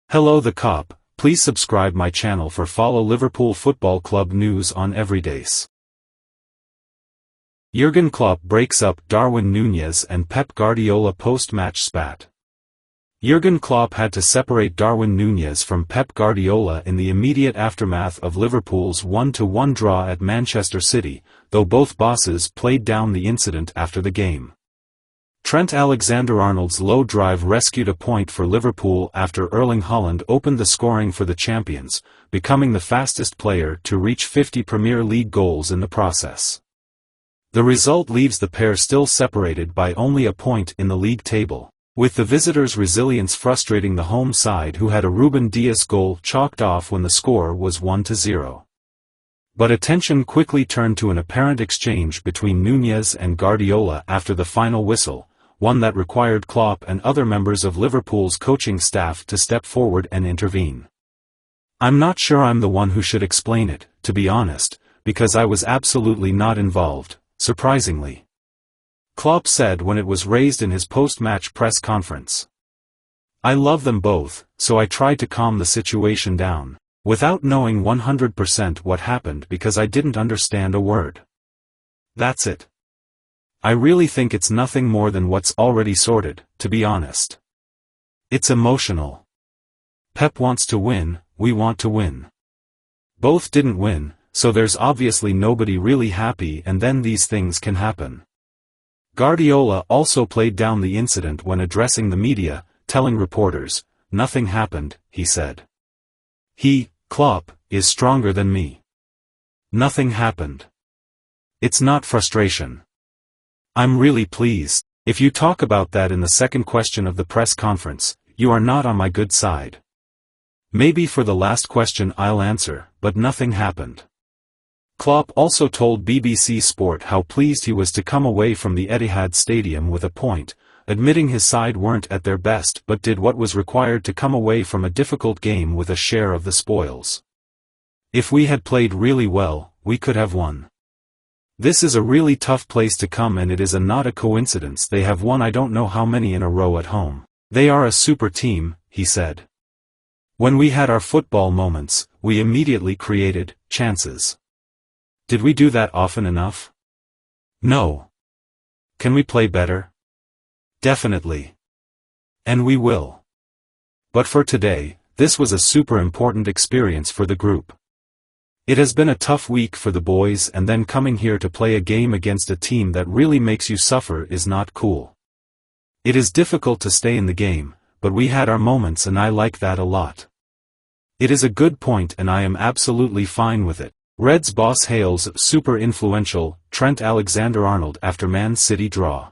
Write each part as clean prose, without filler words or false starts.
Hello the cop, please subscribe my channel for follow Liverpool Football Club news on every days. Jurgen Klopp breaks up Darwin Núñez and Pep Guardiola post-match spat. Jurgen Klopp had to separate Darwin Núñez from Pep Guardiola in the immediate aftermath of Liverpool's 1-1 draw at Manchester City, though both bosses played down the incident after the game. Trent Alexander-Arnold's low drive rescued a point for Liverpool after Erling Haaland opened the scoring for the champions, becoming the fastest player to reach 50 Premier League goals in the process. The result leaves the pair still separated by only a point in the league table, with the visitors' resilience frustrating the home side who had a Ruben Dias goal chalked off when the score was 1-0. But attention quickly turned to an apparent exchange between Núñez and Guardiola after the final whistle, one that required Klopp and other members of Liverpool's coaching staff to step forward and intervene. "I'm not sure I'm the one who should explain it, to be honest, because I was absolutely not involved, surprisingly," Klopp said when it was raised in his post-match press conference. "I love them both, so I tried to calm the situation down, without knowing 100% what happened because I didn't understand a word. That's it. I really think it's nothing more than what's already sorted, to be honest. It's emotional. Pep wants to win, we want to win. Both didn't win, so there's obviously nobody really happy, and then these things can happen." Guardiola also played down the incident when addressing the media, telling reporters, "Nothing happened," he said. "He, Klopp, is stronger than me. Nothing happened. It's not frustration. I'm really pleased. If you talk about that in the second question of the press conference, you are not on my good side. Maybe for the last question I'll answer, but nothing happened." Klopp also told BBC Sport how pleased he was to come away from the Etihad Stadium with a point, admitting his side weren't at their best but did what was required to come away from a difficult game with a share of the spoils. "If we had played really well, we could have won. This is a really tough place to come, and it is not a coincidence they have won I don't know how many in a row at home. They are a super team," he said. "When we had our football moments, we immediately created chances. Did we do that often enough? No. Can we play better? Definitely. And we will. But for today, this was a super important experience for the group. It has been a tough week for the boys, and then coming here to play a game against a team that really makes you suffer is not cool. It is difficult to stay in the game, but we had our moments and I like that a lot. It is a good point and I am absolutely fine with it." Reds boss hails super influential Trent Alexander-Arnold after Man City draw.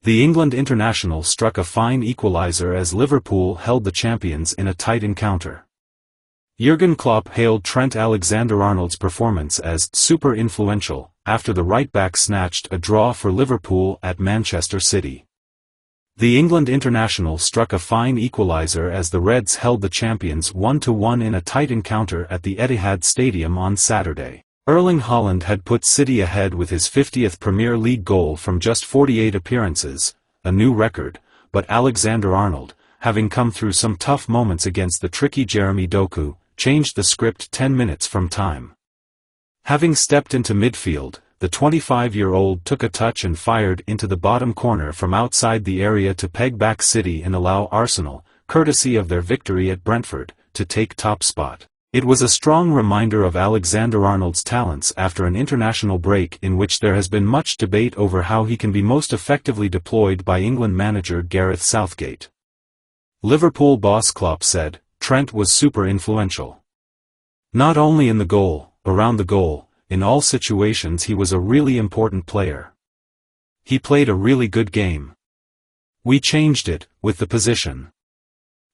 The England international struck a fine equaliser as Liverpool held the champions in a tight encounter. Jurgen Klopp hailed Trent Alexander-Arnold's performance as super influential after the right-back snatched a draw for Liverpool at Manchester City. The England international struck a fine equaliser as the Reds held the champions 1-1 in a tight encounter at the Etihad Stadium on Saturday. Erling Haaland had put City ahead with his 50th Premier League goal from just 48 appearances, a new record, but Alexander-Arnold, having come through some tough moments against the tricky Jeremy Doku, changed the script 10 minutes from time. Having stepped into midfield, the 25-year-old took a touch and fired into the bottom corner from outside the area to peg back City and allow Arsenal, courtesy of their victory at Brentford, to take top spot. It was a strong reminder of Alexander-Arnold's talents after an international break in which there has been much debate over how he can be most effectively deployed by England manager Gareth Southgate. Liverpool boss Klopp said, "Trent was super influential. Not only in the goal, around the goal, in all situations he was a really important player. He played a really good game. We changed it, with the position.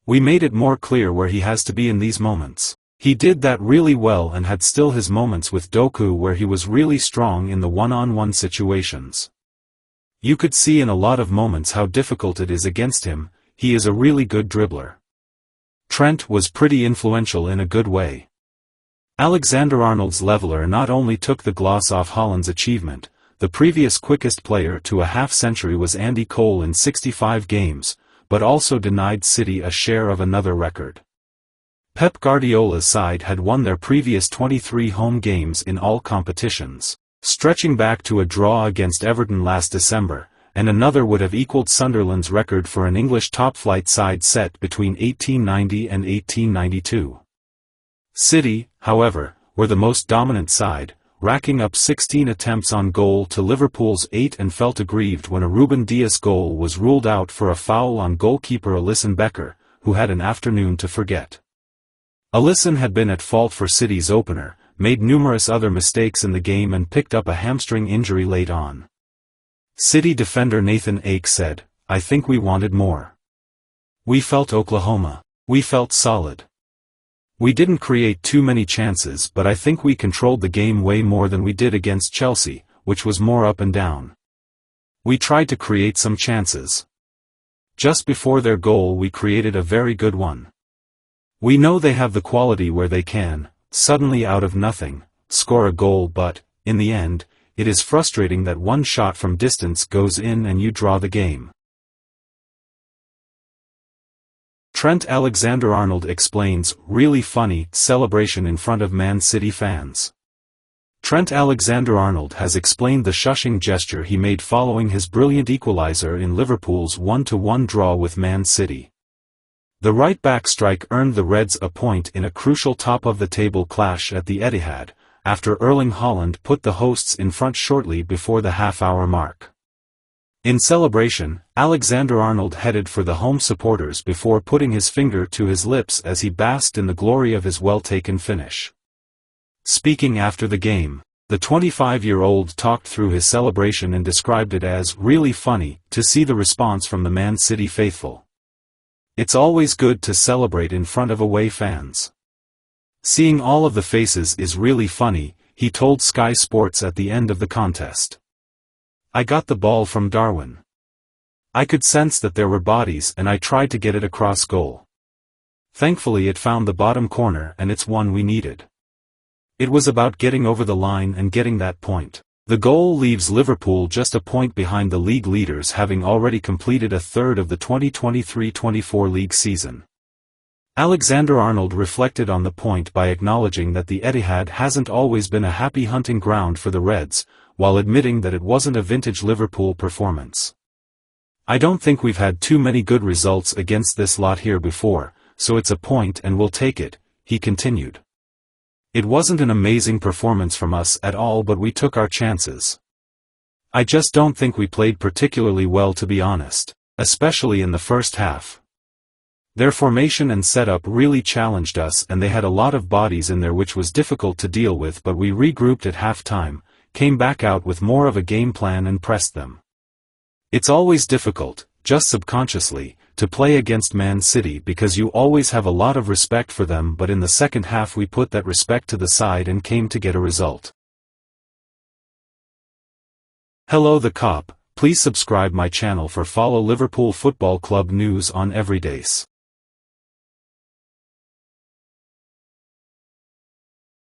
We made it more clear where he has to be in these moments. He did that really well and had still his moments with Doku where he was really strong in the one-on-one situations. You could see in a lot of moments how difficult it is against him. He is a really good dribbler. Trent was pretty influential in a good way." Alexander-Arnold's leveller not only took the gloss off Haaland's achievement, the previous quickest player to a half-century was Andy Cole in 65 games, but also denied City a share of another record. Pep Guardiola's side had won their previous 23 home games in all competitions, stretching back to a draw against Everton last December, and another would have equaled Sunderland's record for an English top-flight side set between 1890 and 1892. City, however, were the most dominant side, racking up 16 attempts on goal to Liverpool's 8 and felt aggrieved when a Ruben Dias goal was ruled out for a foul on goalkeeper Alisson Becker, who had an afternoon to forget. Alisson had been at fault for City's opener, made numerous other mistakes in the game and picked up a hamstring injury late on. City defender Nathan Ake said, "I think we wanted more. We felt Oklahoma. We felt solid. We didn't create too many chances, but I think we controlled the game way more than we did against Chelsea, which was more up and down. We tried to create some chances. Just before their goal we created a very good one. We know they have the quality where they can, suddenly out of nothing, score a goal, but, in the end, it is frustrating that one shot from distance goes in and you draw the game." Trent Alexander-Arnold explains really funny celebration in front of Man City fans. Trent Alexander-Arnold has explained the shushing gesture he made following his brilliant equalizer in Liverpool's 1-1 draw with Man City. The right-back strike earned the Reds a point in a crucial top-of-the-table clash at the Etihad, after Erling Haaland put the hosts in front shortly before the half-hour mark. In celebration, Alexander-Arnold headed for the home supporters before putting his finger to his lips as he basked in the glory of his well-taken finish. Speaking after the game, the 25-year-old talked through his celebration and described it as really funny to see the response from the Man City faithful. "It's always good to celebrate in front of away fans. Seeing all of the faces is really funny," he told Sky Sports at the end of the contest. "I got the ball from Darwin. I could sense that there were bodies and I tried to get it across goal. Thankfully it found the bottom corner and it's one we needed. It was about getting over the line and getting that point." The goal leaves Liverpool just a point behind the league leaders, having already completed a third of the 2023-24 league season. Alexander-Arnold reflected on the point by acknowledging that the Etihad hasn't always been a happy hunting ground for the Reds, while admitting that it wasn't a vintage Liverpool performance. "I don't think we've had too many good results against this lot here before, so it's a point and we'll take it," he continued. "It wasn't an amazing performance from us at all, but we took our chances. I just don't think we played particularly well, to be honest, especially in the first half. Their formation and setup really challenged us and they had a lot of bodies in there which was difficult to deal with, but we regrouped at halftime, came back out with more of a game plan and pressed them. It's always difficult, just subconsciously, to play against Man City because you always have a lot of respect for them, but in the second half we put that respect to the side and came to get a result." Hello the Cop, please subscribe my channel for follow Liverpool Football Club news on everydays.